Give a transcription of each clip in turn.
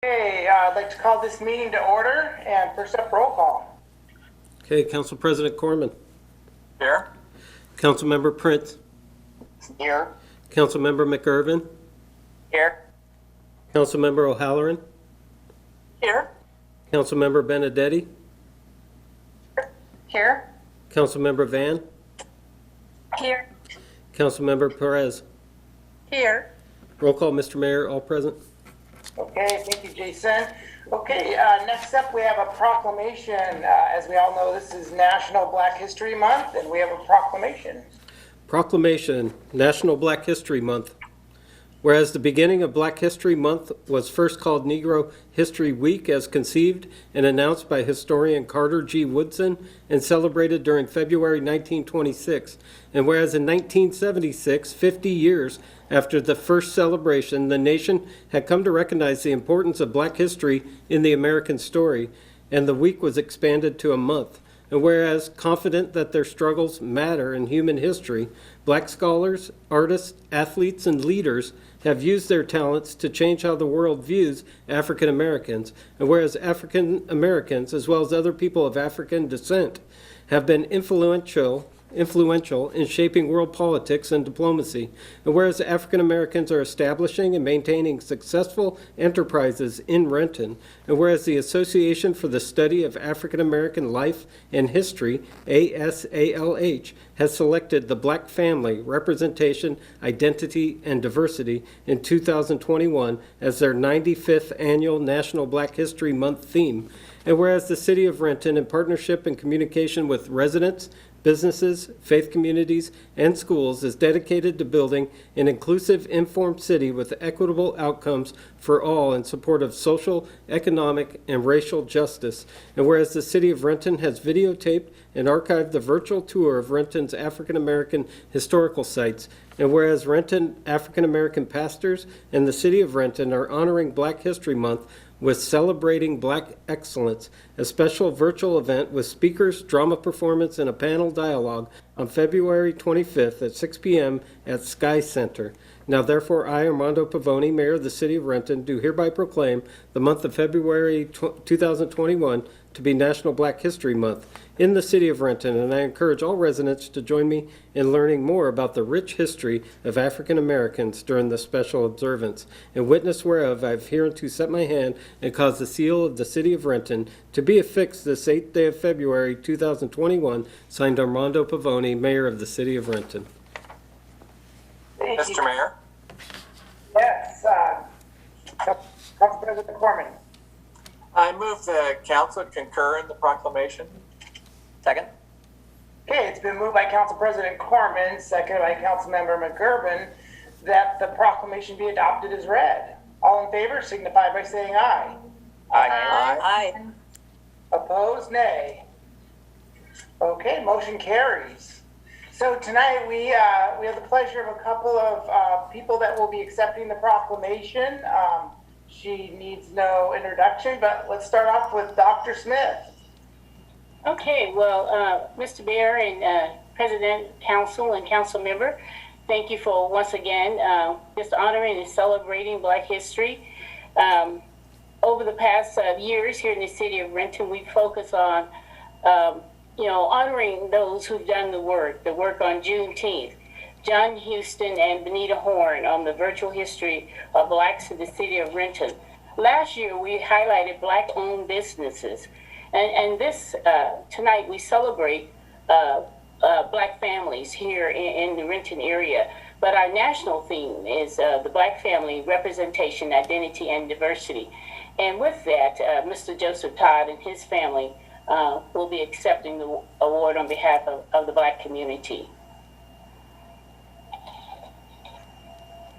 Okay, I'd like to call this meeting to order, and first up, roll call. Okay, Council President Corman. Here. Councilmember Prince. Here. Councilmember McIrvin. Here. Councilmember O'Halloran. Here. Councilmember Benedetti. Here. Councilmember Van. Here. Councilmember Perez. Here. Roll call, Mr. Mayor, all present. Okay, thank you, Jason. Okay, next up, we have a proclamation. As we all know, this is National Black History Month, and we have a proclamation. Proclamation, National Black History Month. Whereas the beginning of Black History Month was first called Negro History Week as conceived and announced by historian Carter G. Woodson and celebrated during February 1926. And whereas in 1976, 50 years after the first celebration, the nation had come to recognize the importance of Black history in the American story, and the week was expanded to a month. And whereas confident that their struggles matter in human history, Black scholars, artists, athletes, and leaders have used their talents to change how the world views African Americans. And whereas African Americans, as well as other people of African descent, have been influential in shaping world politics and diplomacy. And whereas African Americans are establishing and maintaining successful enterprises in Renton, and whereas the Association for the Study of African American Life and History, ASALH, has selected the Black Family Representation, Identity, and Diversity in 2021 as their 95th annual National Black History Month theme. And whereas the City of Renton, in partnership and communication with residents, businesses, faith communities, and schools, is dedicated to building an inclusive, informed city with equitable outcomes for all in support of social, economic, and racial justice. And whereas the City of Renton has videotaped and archived the virtual tour of Renton's African American historical sites, and whereas Renton African American pastors and the City of Renton are honoring Black History Month with Celebrating Black Excellence, a special virtual event with speakers, drama performance, and a panel dialogue on February 25th at 6 p.m. at Sky Center. Now, therefore, I, Armando Pavoni, Mayor of the City of Renton, do hereby proclaim the month of February 2021 to be National Black History Month in the City of Renton, and I encourage all residents to join me in learning more about the rich history of African Americans during this special observance. In witness whereof, I have hereunto set my hand and caused the seal of the City of Renton to be affixed this 8th day of February 2021, signed Armando Pavoni, Mayor of the City of Renton. Thank you. Mr. Mayor. Yes, Council President Corman. I move the council concur in the proclamation. Second. Okay, it's been moved by Council President Corman, seconded by Councilmember McIrvin, that the proclamation be adopted as read. All in favor signify by saying aye. Aye. Opposed, nay. Okay, motion carries. So tonight we have the pleasure of a couple of people that will be accepting the proclamation. She needs no introduction, but let's start off with Dr. Smith. Okay, well, Mr. Mayor and President, Council, and Council Member, thank you for once again just honoring and celebrating Black history. Over the past years here in the City of Renton, we focus on, honoring those who've done the work on Juneteenth. John Houston and Benita Horn on the virtual history of Blacks in the City of Renton. Last year, we highlighted Black-owned businesses. And this, tonight, we celebrate Black families here in the Renton area. But our national theme is the Black family representation, identity, and diversity. And with that, Mr. Joseph Todd and his family will be accepting the award on behalf of the Black community.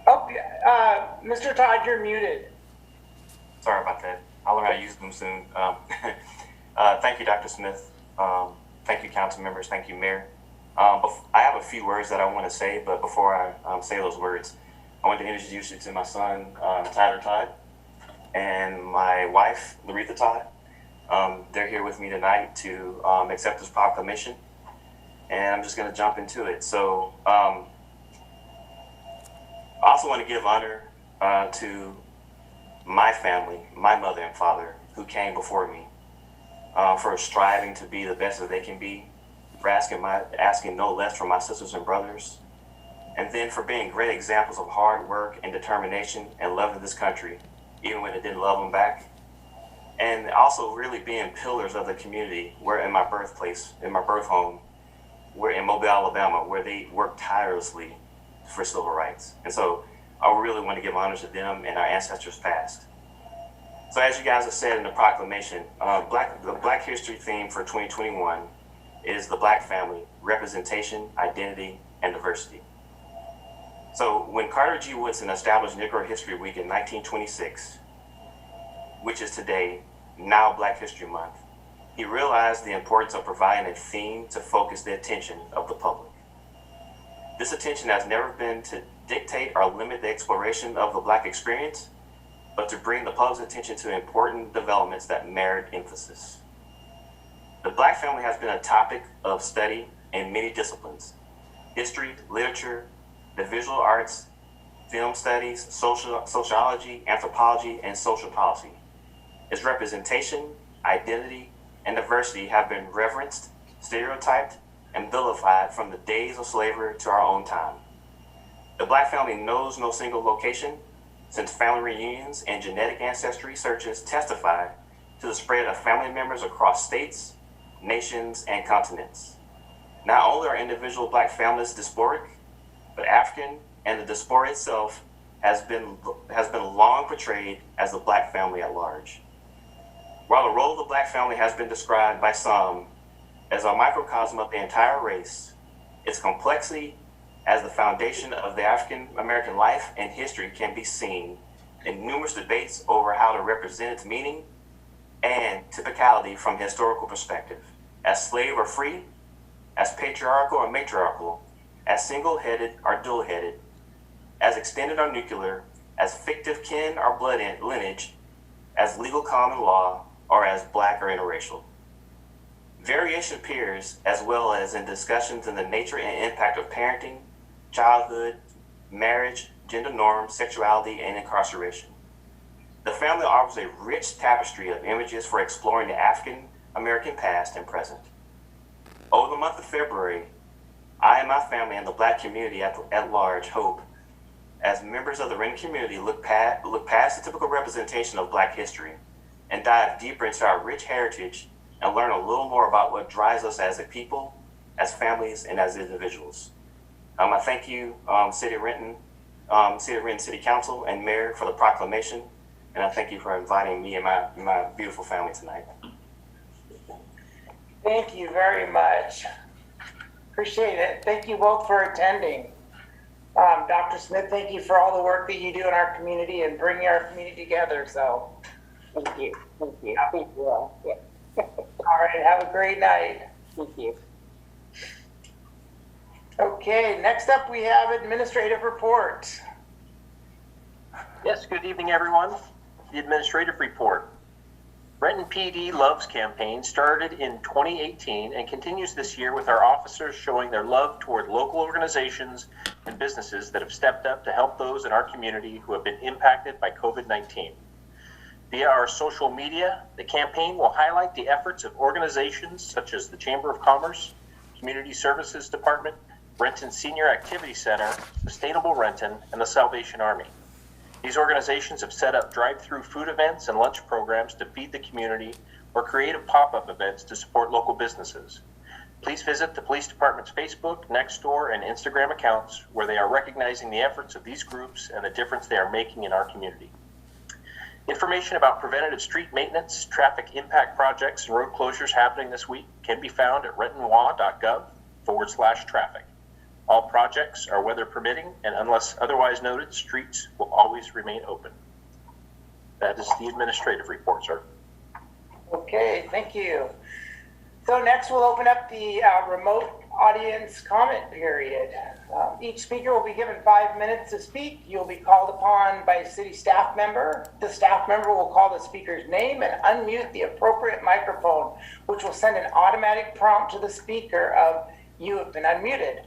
Oh, Mr. Todd, you're muted. Sorry about that. I'll learn how to use them soon. Thank you, Dr. Smith. Thank you, council members. Thank you, Mayor. I have a few words that I want to say, but before I say those words, I want to introduce you to my son, Tyler Todd, and my wife, Laretha Todd. They're here with me tonight to accept this proclamation, and I'm just going to jump into it. So I also want to give honor to my family, my mother and father who came before me, for striving to be the best that they can be, for asking no less from my sisters and brothers, and then for being great examples of hard work and determination and loving this country, even when it didn't love them back. And also really being pillars of the community, where in my birthplace, in my birth home, we're in Mobile, Alabama, where they work tirelessly for civil rights. And so I really want to give honor to them and our ancestors past. So as you guys have said in the proclamation, the Black History theme for 2021 is the Black family, representation, identity, and diversity. So when Carter G. Woodson established Negro History Week in 1926, which is today, now Black History Month, he realized the importance of providing a theme to focus the attention of the public. This attention has never been to dictate or limit the exploration of the Black experience, but to bring the public's attention to important developments that merit emphasis. The Black family has been a topic of study in many disciplines: history, literature, the visual arts, film studies, sociology, anthropology, and social policy. Its representation, identity, and diversity have been reverenced, stereotyped, and vilified from the days of slavery to our own time. The Black family knows no single location, since family reunions and genetic ancestry searches testify to the spread of family members across states, nations, and continents. Not only are individual Black families diasporic, but African and the diaspora itself has been long portrayed as the Black family at large. While the role of the Black family has been described by some as a microcosm of the entire race, its complexity as the foundation of the African American life and history can be seen in numerous debates over how to represent its meaning and typicality from a historical perspective, as slave or free, as patriarchal or matriarchal, as single-headed or dual-headed, as extended or nuclear, as fictive kin or blood lineage, as legal common law, or as Black or interracial. Variation appears as well as in discussions in the nature and impact of parenting, childhood, marriage, gender norms, sexuality, and incarceration. The family offers a rich tapestry of images for exploring the African American past and present. Over the month of February, I and my family and the Black community at large hope, as members of the Renton community, look past the typical representation of Black history and dive deeper into our rich heritage and learn a little more about what drives us as a people, as families, and as individuals. I thank you, City of Renton City Council and Mayor, for the proclamation, and I thank you for inviting me and my beautiful family tonight. Thank you very much. Appreciate it. Thank you both for attending. Dr. Smith, thank you for all the work that you do in our community and bringing our community together. So, Thank you. Thank you. Thank you all. Yeah. all right, have a great night. Thank you. Okay, next up we have administrative report. Yes, good evening, everyone. The administrative report. Renton PD Loves campaign started in 2018 and continues this year with our officers showing their love toward local organizations and businesses that have stepped up to help those in our community who have been impacted by COVID-19. Via our social media, the campaign will highlight the efforts of organizations such as the Chamber of Commerce, Community Services Department, Renton Senior Activity Center, Sustainable Renton, and the Salvation Army. These organizations have set up drive-through food events and lunch programs to feed the community or creative pop-up events to support local businesses. Please visit the Police Department's Facebook, Nextdoor, and Instagram accounts where they are recognizing the efforts of these groups and the difference they are making in our community. Information about preventative street maintenance, traffic impact projects, and road closures happening this week can be found at rentonwa.gov/traffic. All projects are weather permitting, and unless otherwise noted, streets will always remain open. That is the administrative report, sir. Okay, thank you. So next we'll open up the remote audience comment period. Each speaker will be given 5 minutes to speak. You'll be called upon by a city staff member. The staff member will call the speaker's name and unmute the appropriate microphone, which will send an automatic prompt to the speaker of "You have been unmuted."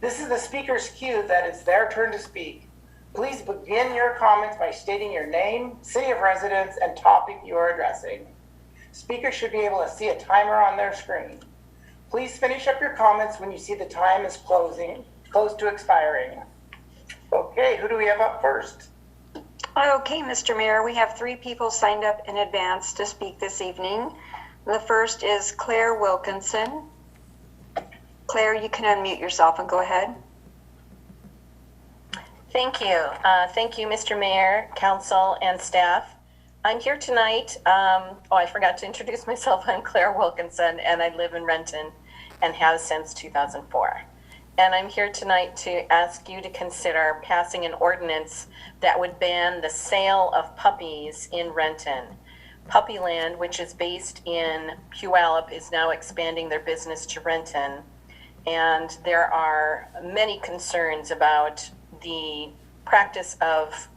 This is the speaker's cue that it's their turn to speak. Please begin your comments by stating your name, city of residence, and topic you are addressing. Speakers should be able to see a timer on their screen. Please finish up your comments when you see the time is close to expiring. Okay, who do we have up first? Okay, Mr. Mayor, we have 3 people signed up in advance to speak this evening. The first is Claire Wilkinson. Claire, you can unmute yourself and go ahead. Thank you. Thank you, Mr. Mayor, council, and staff. I'm here tonight. I forgot to introduce myself. I'm Claire Wilkinson, and I live in Renton and have since 2004. And I'm here tonight to ask you to consider passing an ordinance that would ban the sale of puppies in Renton. Puppyland, which is based in Puyallup, is now expanding their business to Renton. And there are many concerns about the practice of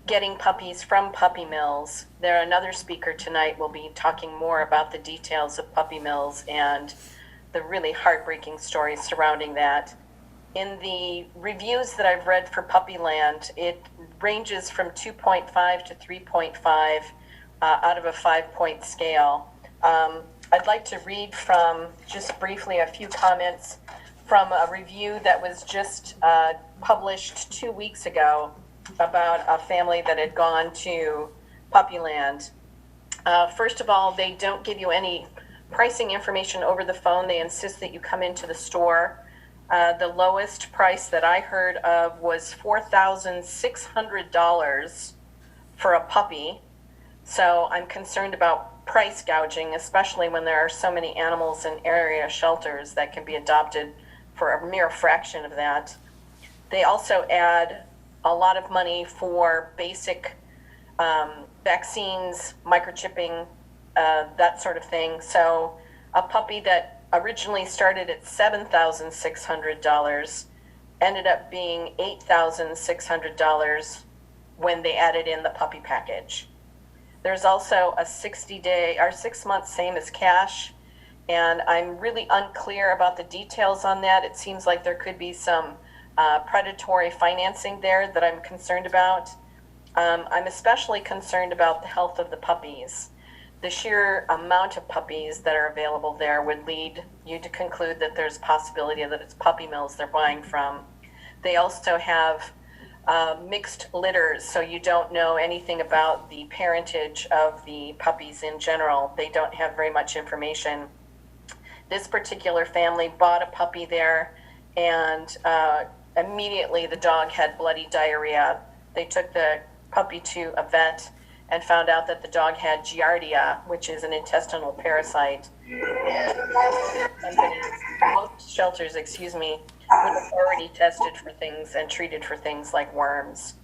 getting puppies from puppy mills. Another speaker tonight will be talking more about the details of puppy mills and the really heartbreaking stories surrounding that. In the reviews that I've read for Puppyland, it ranges from 2.5 to 3.5 out of a 5-point scale. I'd like to read from, just briefly, a few comments from a review that was just published 2 weeks ago about a family that had gone to Puppyland. First of all, they don't give you any pricing information over the phone. They insist that you come into the store. The lowest price that I heard of was $4,600 for a puppy. So I'm concerned about price gouging, especially when there are so many animals in area shelters that can be adopted for a mere fraction of that. They also add a lot of money for basic vaccines, microchipping, that sort of thing. So a puppy that originally started at $7,600 ended up being $8,600 when they added in the puppy package. There's also a 60-day or 6 months same as cash, and I'm really unclear about the details on that. It seems like there could be some predatory financing there that I'm concerned about. I'm especially concerned about the health of the puppies. The sheer amount of puppies that are available there would lead you to conclude that there's a possibility that it's puppy mills they're buying from. They also have mixed litters, so you don't know anything about the parentage of the puppies in general. They don't have very much information. This particular family bought a puppy there, and immediately the dog had bloody diarrhea. They took the puppy to a vet and found out that the dog had Giardia, which is an intestinal parasite. Most shelters, would have already tested for things and treated for things like worms.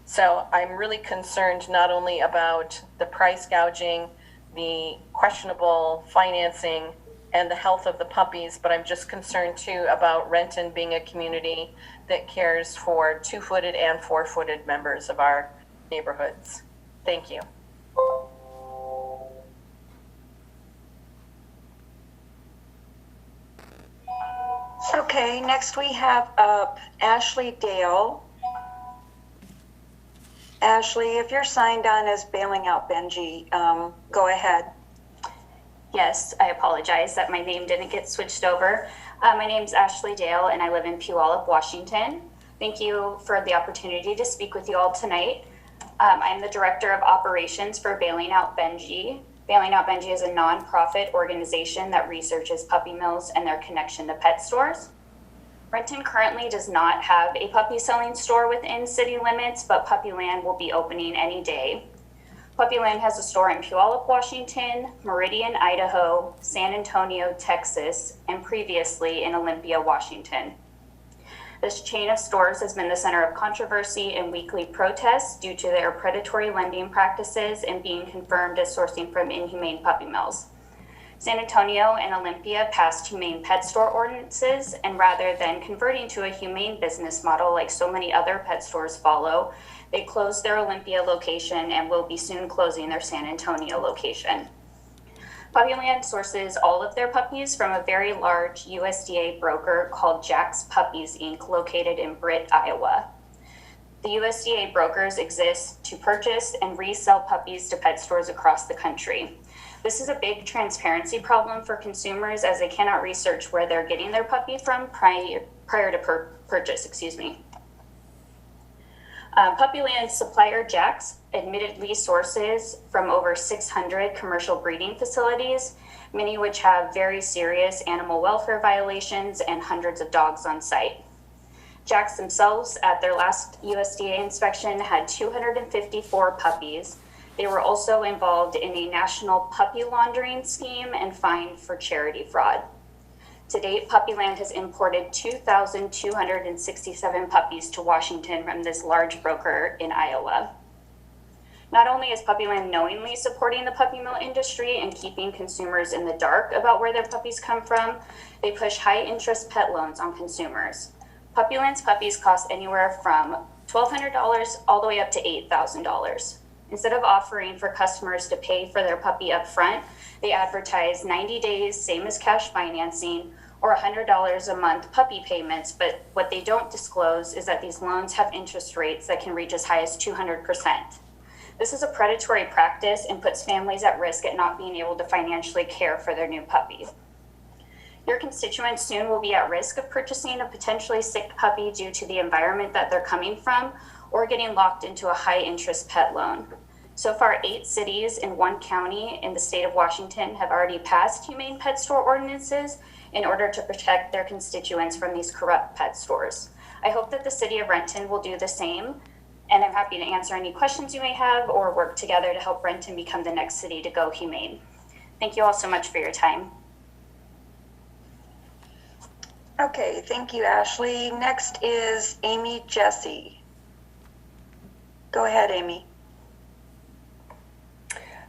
So I'm really concerned not only about the price gouging, the questionable financing, and the health of the puppies, but I'm just concerned too about Renton being a community that cares for 2-footed and 4-footed members of our neighborhoods. Thank you. Okay, next we have Ashley Dale. Ashley, if you're signed on as Bailing Out Benji, go ahead. Yes, I apologize that my name didn't get switched over. My name's Ashley Dale, and I live in Puyallup, Washington. Thank you for the opportunity to speak with you all tonight. I'm the Director of Operations for Bailing Out Benji. Bailing Out Benji is a nonprofit organization that researches puppy mills and their connection to pet stores. Renton currently does not have a puppy selling store within city limits, but Puppyland will be opening any day. Puppyland has a store in Puyallup, Washington, Meridian, Idaho, San Antonio, Texas, and previously in Olympia, Washington. This chain of stores has been the center of controversy and weekly protests due to their predatory lending practices and being confirmed as sourcing from inhumane puppy mills. San Antonio and Olympia passed humane pet store ordinances, and rather than converting to a humane business model like so many other pet stores follow, they closed their Olympia location and will be soon closing their San Antonio location. Puppyland sources all of their puppies from a very large USDA broker called Jack's Puppies, Inc., located in Britt, Iowa. The USDA brokers exist to purchase and resell puppies to pet stores across the country. This is a big transparency problem for consumers as they cannot research where they're getting their puppy from prior to purchase. Puppyland supplier Jax admittedly sources from over 600 commercial breeding facilities, many which have very serious animal welfare violations and hundreds of dogs on site. Jax themselves, at their last USDA inspection, had 254 puppies. They were also involved in a national puppy laundering scheme and fined for charity fraud. To date, Puppyland has imported 2,267 puppies to Washington from this large broker in Iowa. Not only is Puppyland knowingly supporting the puppy mill industry and keeping consumers in the dark about where their puppies come from, they push high-interest pet loans on consumers. Puppyland's puppies cost anywhere from $1,200 all the way up to $8,000. Instead of offering for customers to pay for their puppy up front, they advertise 90 days, same as cash financing, or $100 a month puppy payments. But what they don't disclose is that these loans have interest rates that can reach as high as 200%. This is a predatory practice and puts families at risk at not being able to financially care for their new puppy. Your constituents soon will be at risk of purchasing a potentially sick puppy due to the environment that they're coming from, or getting locked into a high-interest pet loan. So far, 8 cities and 1 county in the state of Washington have already passed humane pet store ordinances in order to protect their constituents from these corrupt pet stores. I hope that the city of Renton will do the same, and I'm happy to answer any questions you may have or work together to help Renton become the next city to go humane. Thank you all so much for your time. Okay, thank you, Ashley. Next is Amy Jesse. Go ahead, Amy.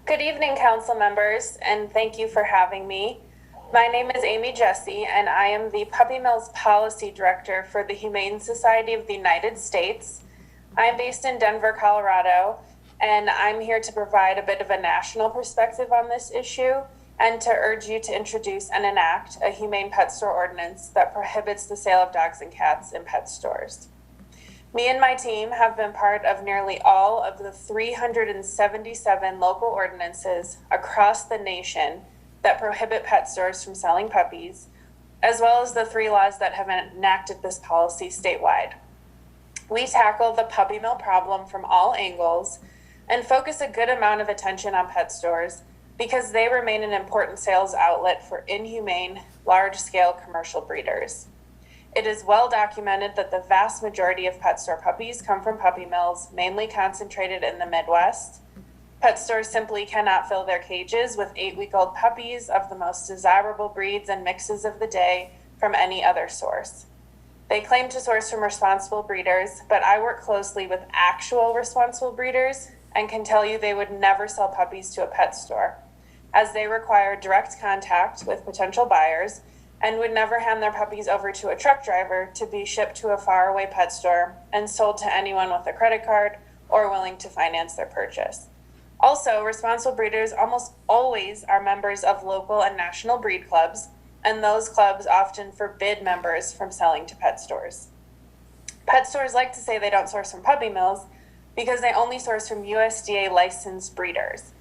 Good evening, council members, and thank you for having me. My name is Amy Jesse, and I am the Puppy Mills Policy Director for the Humane Society of the United States. I'm based in Denver, Colorado, and I'm here to provide a bit of a national perspective on this issue and to urge you to introduce and enact a humane pet store ordinance that prohibits the sale of dogs and cats in pet stores. Me and my team have been part of nearly all of the 377 local ordinances across the nation that prohibit pet stores from selling puppies, as well as the 3 laws that have enacted this policy statewide. We tackle the puppy mill problem from all angles and focus a good amount of attention on pet stores because they remain an important sales outlet for inhumane, large-scale commercial breeders. It is well documented that the vast majority of pet store puppies come from puppy mills, mainly concentrated in the Midwest. Pet stores simply cannot fill their cages with 8-week-old puppies of the most desirable breeds and mixes of the day from any other source. They claim to source from responsible breeders, but I work closely with actual responsible breeders and can tell you they would never sell puppies to a pet store, as they require direct contact with potential buyers and would never hand their puppies over to a truck driver to be shipped to a faraway pet store and sold to anyone with a credit card or willing to finance their purchase. Also, responsible breeders almost always are members of local and national breed clubs, and those clubs often forbid members from selling to pet stores. Pet stores like to say they don't source from puppy mills because they only source from USDA licensed breeders.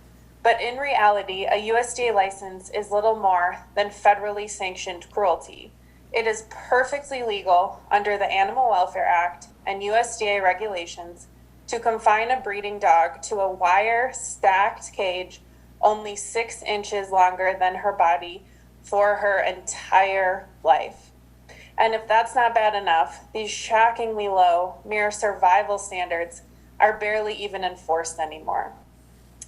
But in reality, a USDA license is little more than federally sanctioned cruelty. It is perfectly legal under the Animal Welfare Act and USDA regulations to confine a breeding dog to a wire stacked cage only 6 inches longer than her body for her entire life. And if that's not bad enough, these shockingly low, mere survival standards are barely even enforced anymore.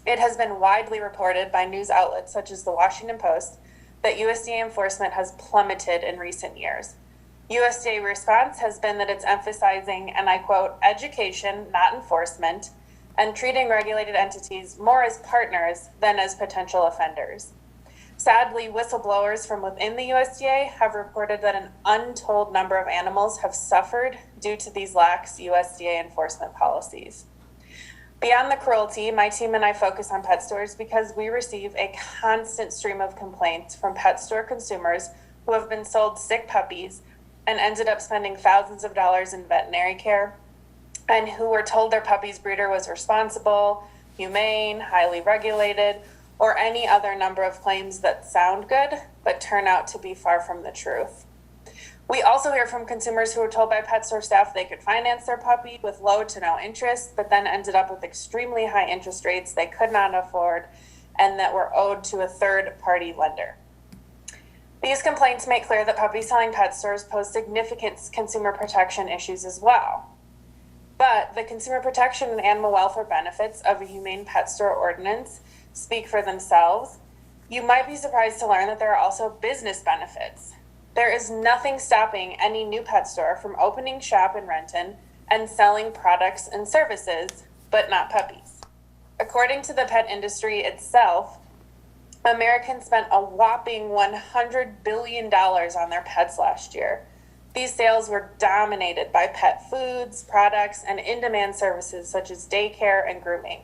It has been widely reported by news outlets such as the Washington Post that USDA enforcement has plummeted in recent years. USDA response has been that it's emphasizing, and I quote, education, not enforcement, and treating regulated entities more as partners than as potential offenders. Sadly, whistleblowers from within the USDA have reported that an untold number of animals have suffered due to these lax USDA enforcement policies. Beyond the cruelty, my team and I focus on pet stores because we receive a constant stream of complaints from pet store consumers who have been sold sick puppies and ended up spending thousands of dollars in veterinary care, and who were told their puppy's breeder was responsible, humane, highly regulated, or any other number of claims that sound good but turn out to be far from the truth. We also hear from consumers who were told by pet store staff they could finance their puppy with low to no interest, but then ended up with extremely high interest rates they could not afford and that were owed to a third-party lender. These complaints make clear that puppy selling pet stores pose significant consumer protection issues as well. But the consumer protection and animal welfare benefits of a humane pet store ordinance speak for themselves. You might be surprised to learn that there are also business benefits. There is nothing stopping any new pet store from opening shop in Renton and selling products and services, but not puppies. According to the pet industry itself, Americans spent a whopping $100 billion on their pets last year. These sales were dominated by pet foods, products, and in-demand services such as daycare and grooming.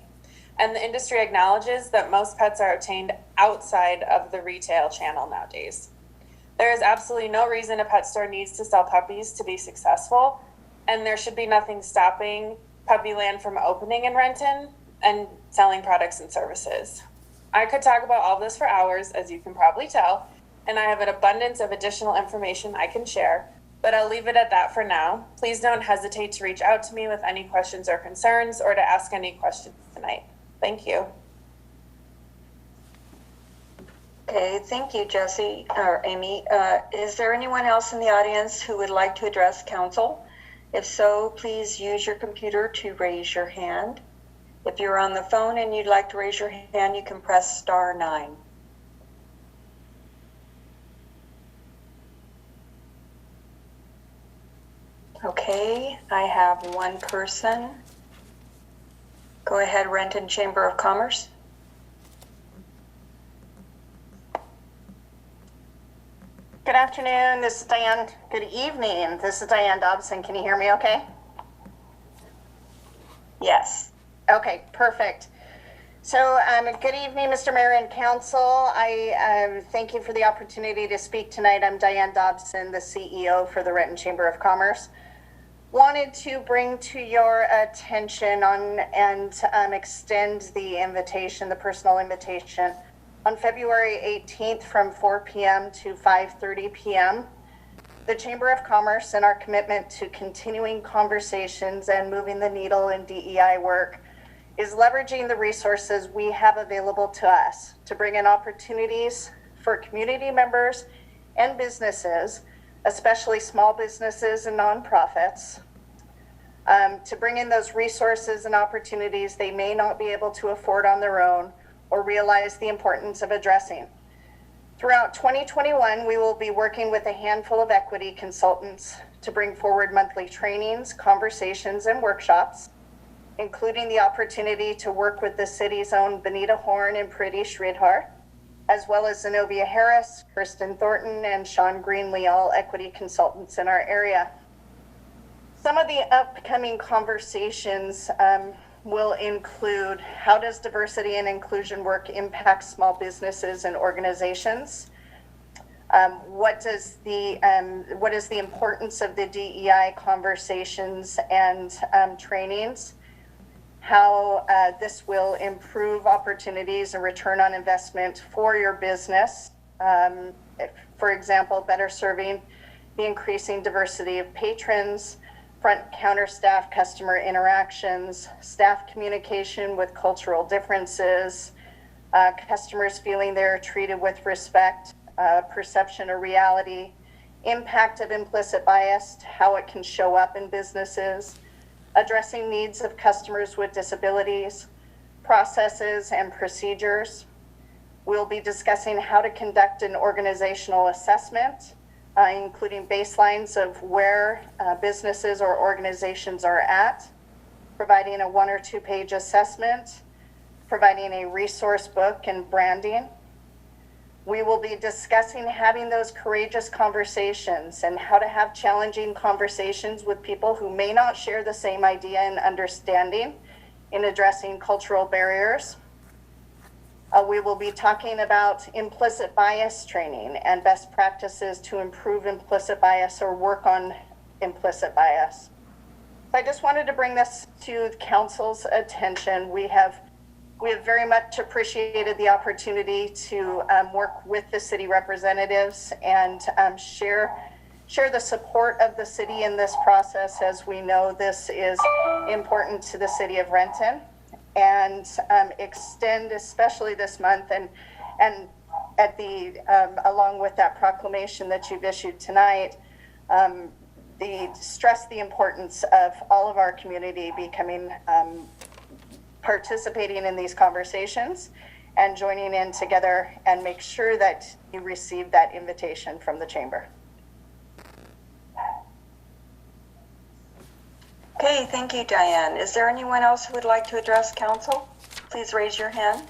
And the industry acknowledges that most pets are obtained outside of the retail channel nowadays. There is absolutely no reason a pet store needs to sell puppies to be successful, and there should be nothing stopping Puppyland from opening in Renton and selling products and services. I could talk about all this for hours, as you can probably tell, and I have an abundance of additional information I can share, but I'll leave it at that for now. Please don't hesitate to reach out to me with any questions or concerns or to ask any questions tonight. Thank you. Okay, thank you, Jesse, or Amy. Is there anyone else in the audience who would like to address council? If so, please use your computer to raise your hand. If you're on the phone and you'd like to raise your hand, you can press *9. Okay, I have one person. Go ahead, Renton Chamber of Commerce. Good afternoon, this is Diane. Good evening, this is Diane Dobson. Can you hear me okay? Yes. Okay, perfect. So, good evening, Mr. Mayor and Council. I thank you for the opportunity to speak tonight. I'm Diane Dobson, the CEO for the Renton Chamber of Commerce. Wanted to bring to your attention and extend the invitation, the personal invitation, on February 18th from 4 p.m. to 5:30 p.m. The Chamber of Commerce and our commitment to continuing conversations and moving the needle in DEI work is leveraging the resources we have available to us to bring in opportunities for community members and businesses, especially small businesses and nonprofits, to bring in those resources and opportunities they may not be able to afford on their own or realize the importance of addressing. Throughout 2021, we will be working with a handful of equity consultants to bring forward monthly trainings, conversations, and workshops, including the opportunity to work with the city's own Benita Horn and Priti Sridhar, as well as Zenobia Harris, Kirsten Thornton, and Sean Greenlee, all equity consultants in our area. Some of the upcoming conversations will include how does diversity and inclusion work impact small businesses and organizations? What is the importance of the DEI conversations and trainings? How this will improve opportunities and return on investment for your business. For example, better serving the increasing diversity of patrons, front counter staff customer interactions, staff communication with cultural differences, customers feeling they're treated with respect, perception of reality, impact of implicit bias, how it can show up in businesses, addressing needs of customers with disabilities, processes and procedures. We'll be discussing how to conduct an organizational assessment, including baselines of where businesses or organizations are at, providing a 1 or 2 page assessment, providing a resource book and branding. We will be discussing having those courageous conversations and how to have challenging conversations with people who may not share the same idea and understanding in addressing cultural barriers. We will be talking about implicit bias training and best practices to improve implicit bias or work on implicit bias. I just wanted to bring this to the council's attention. We have very much appreciated the opportunity to work with the city representatives and share the support of the city in this process, as we know this is important to the city of Renton, and extend, especially this month, and at the along with that proclamation that you've issued tonight, stress the importance of all of our community becoming participating in these conversations and joining in together, and make sure that you receive that invitation from the chamber. Okay, thank you, Diane. Is there anyone else who would like to address council? Please raise your hand.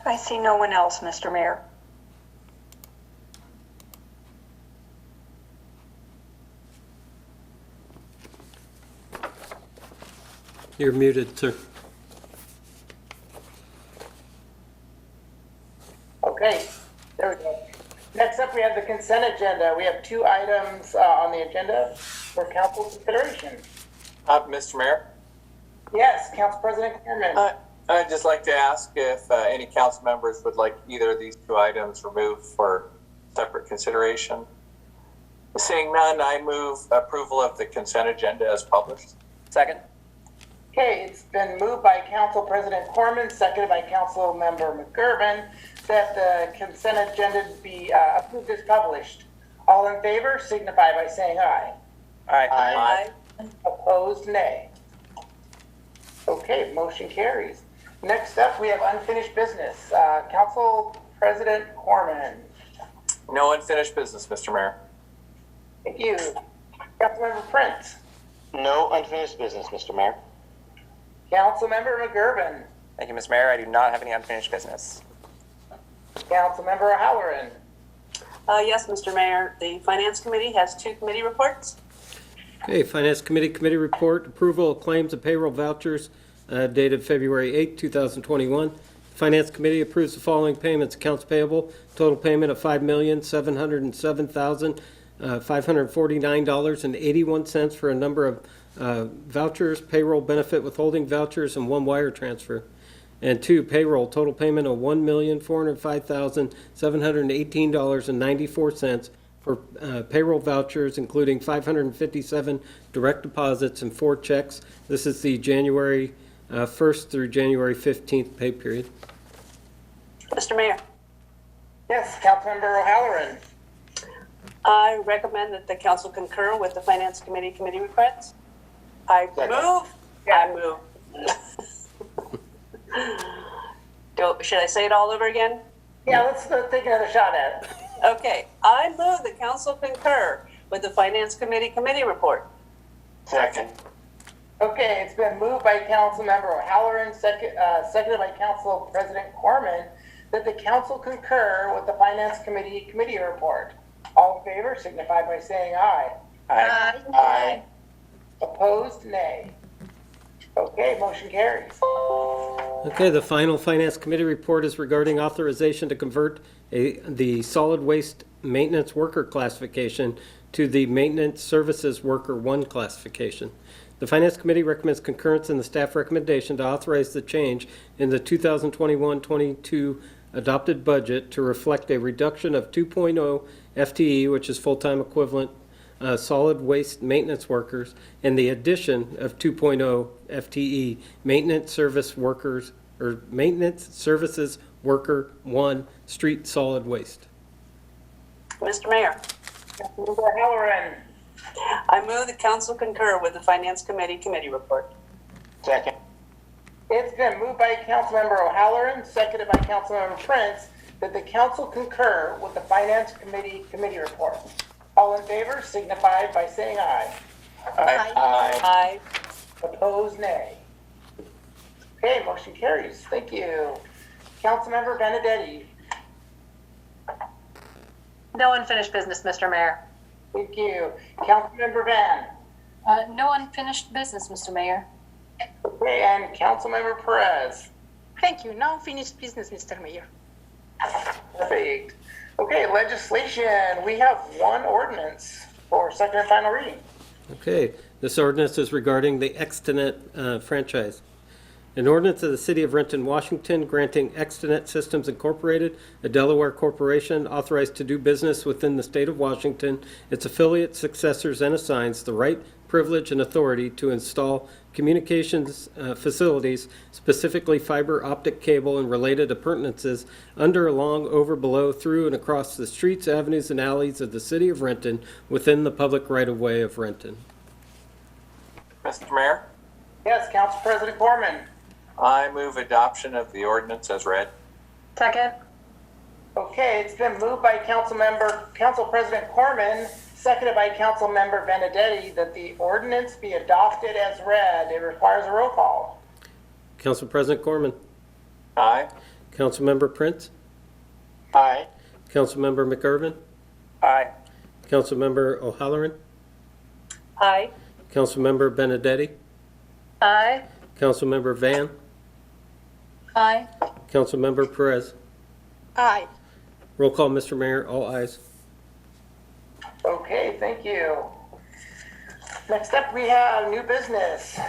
I see no one else, Mr. Mayor. You're muted, sir. Okay, there we go. Next up, we have the consent agenda. We have 2 items on the agenda for council consideration. Mr. Mayor, Yes, Council President Corman. I'd just like to ask if any council members would like either of these 2 items removed for separate consideration. Seeing none, I move approval of the consent agenda as published. Second. Okay, it's been moved by Council President Corman, seconded by Council Member McGurven, that the consent agenda be approved as published. All in favor signify by saying aye. Aye. Opposed, nay. Okay, motion carries. Next up, we have unfinished business. Council President Corman. No unfinished business, Mr. Mayor. Thank you. Councilmember Prince. No unfinished business, Mr. Mayor. Councilmember McGurven. Thank you, Mr. Mayor. I do not have any unfinished business. Councilmember O'Halloran. Yes, Mr. Mayor. The Finance Committee has 2 committee reports. Okay, Finance Committee report, approval of claims and payroll vouchers dated February 8, 2021. Finance Committee approves the following payments. Accounts payable, total payment of $5,707,549.81 for a number of vouchers, payroll benefit withholding vouchers, and 1 wire transfer. And 2, payroll, total payment of $1,405,718.94 for payroll vouchers, including 557 direct deposits and 4 checks. This is the January 1st through January 15th pay period. Mr. Mayor, Yes, Councilmember O'Halloran. I recommend that the council concur with the Finance Committee requests. I move. Should I say it all over again? Yeah, let's take another shot at it. Okay. I move the council concur with the Finance Committee report. Second. Okay, it's been moved by Councilmember O'Halloran, seconded by Council President Corman, that the council concur with the Finance Committee report. All in favor signify by saying aye. Aye. Opposed, nay. Okay, motion carries. Okay, the final Finance Committee report is regarding authorization to convert the solid waste maintenance worker classification to the maintenance services worker 1 classification. The Finance Committee recommends concurrence in the staff recommendation to authorize the change in the 2021-22 adopted budget to reflect a reduction of 2.0 FTE, which is full-time equivalent solid waste maintenance workers, and the addition of 2.0 FTE maintenance service workers, or maintenance services worker 1 street solid waste. Mr. Mayor, Councilmember O'Halloran. I move the council concur with the Finance Committee report. Second. It's been moved by Councilmember O'Halloran, seconded by Councilmember Prince, that the council concur with the Finance Committee report. All in favor signify by saying aye. Aye. Opposed, nay. Okay, motion carries. Thank you. Councilmember Benedetti. No unfinished business, Mr. Mayor. Thank you. Councilmember Van. No unfinished business, Mr. Mayor. Okay, and Councilmember Perez. Thank you. No unfinished business, Mr. Mayor. Perfect. Okay, legislation. We have 1 ordinance. for second and final reading. Okay, this ordinance is regarding the Extenet franchise. An ordinance of the City of Renton, Washington, granting Extenet Systems Incorporated, a Delaware corporation authorized to do business within the state of Washington, its affiliates, successors, and assigns the right, privilege, and authority to install communications facilities, specifically fiber optic cable and related appurtenances, under, along, over, below, through, and across the streets, avenues, and alleys of the City of Renton within the public right-of-way of Renton. Mr. Mayor, Yes, Council President Corman. I move adoption of the ordinance as read. Second. Okay, it's been moved by Council President Corman, seconded by Councilmember Benedetti, that the ordinance be adopted as read. It requires a roll call. Council President Corman. Aye. Councilmember Prince. Aye. Councilmember McIrvin. Aye. Councilmember O'Halloran. Aye. Councilmember Benedetti. Aye. Councilmember Van. Aye. Councilmember Perez. Aye. Roll call, Mr. Mayor, all ayes. Okay, thank you. Next up, we have new business.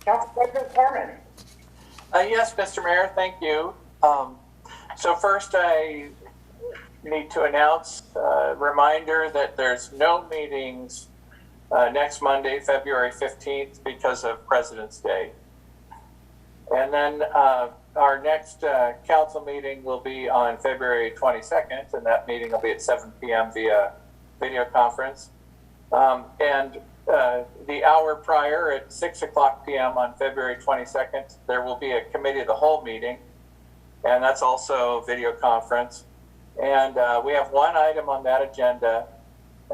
Council President Corman. Yes, Mr. Mayor, thank you. So first, I need to announce a reminder that there's no meetings next Monday, February 15th, because of President's Day. And then our next council meeting will be on February 22nd, and that meeting will be at 7 p.m. via video conference. And the hour prior at 6 o'clock p.m. on February 22nd, there will be a committee of the whole meeting, and that's also video conference. And we have one item on that agenda,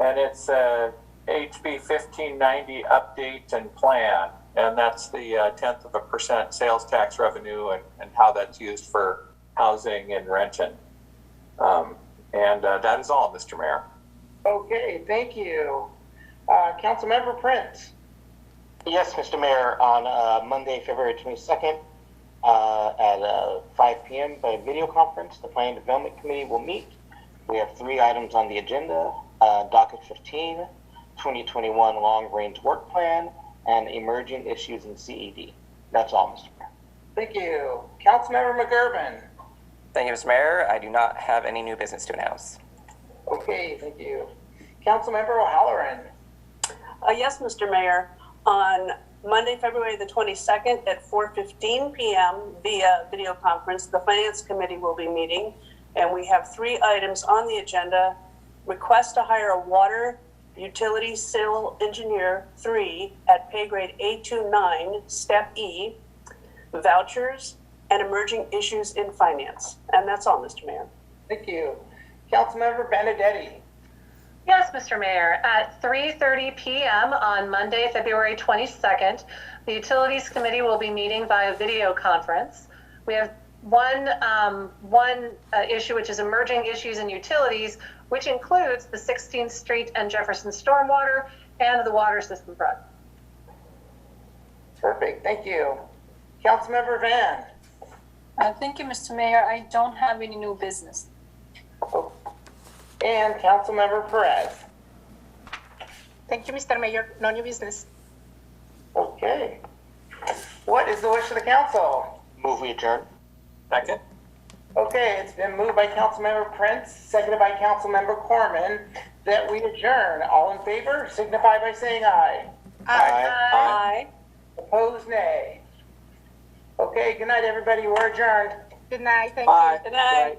and it's HB 1590 update and plan. And that's the 0.1% sales tax revenue and how that's used for housing in Renton. And that is all, Mr. Mayor. Okay, thank you. Councilmember Prince. Yes, Mr. Mayor, on Monday, February 22nd, at 5 p.m. by video conference, the Planning Development Committee will meet. We have 3 items on the agenda, docket 15, 2021 long-range work plan, and emerging issues in CED. That's all, Mr. Mayor. Thank you. Councilmember McIrvin. Thank you, Mr. Mayor. I do not have any new business to announce. Okay, thank you. Councilmember O'Halloran. Yes, Mr. Mayor, on Monday, February the 22nd at 4:15 p.m. via video conference, the Finance Committee will be meeting, and we have 3 items on the agenda. Request to hire a water utility civil engineer 3 at pay grade A29, step E, vouchers, and emerging issues in finance. And that's all, Mr. Mayor. Thank you. Councilmember Benedetti. Yes, Mr. Mayor. At 3:30 p.m. on Monday, February 22nd, the Utilities Committee will be meeting via video conference. We have one issue, which is emerging issues in utilities, which includes the 16th Street and Jefferson stormwater and the water system project. Perfect, thank you. Councilmember Van. Thank you, Mr. Mayor. I don't have any new business. And Councilmember Perez. Thank you, Mr. Mayor. No new business. Okay. What is the wish of the council? Move we adjourn. Second. Okay, it's been moved by Councilmember Prince, seconded by Councilmember Corman, that we adjourn. All in favor, signify by saying aye. Aye. Opposed, nay. Okay, good night, everybody. We're adjourned. Good night. Thank Bye. you. Good night.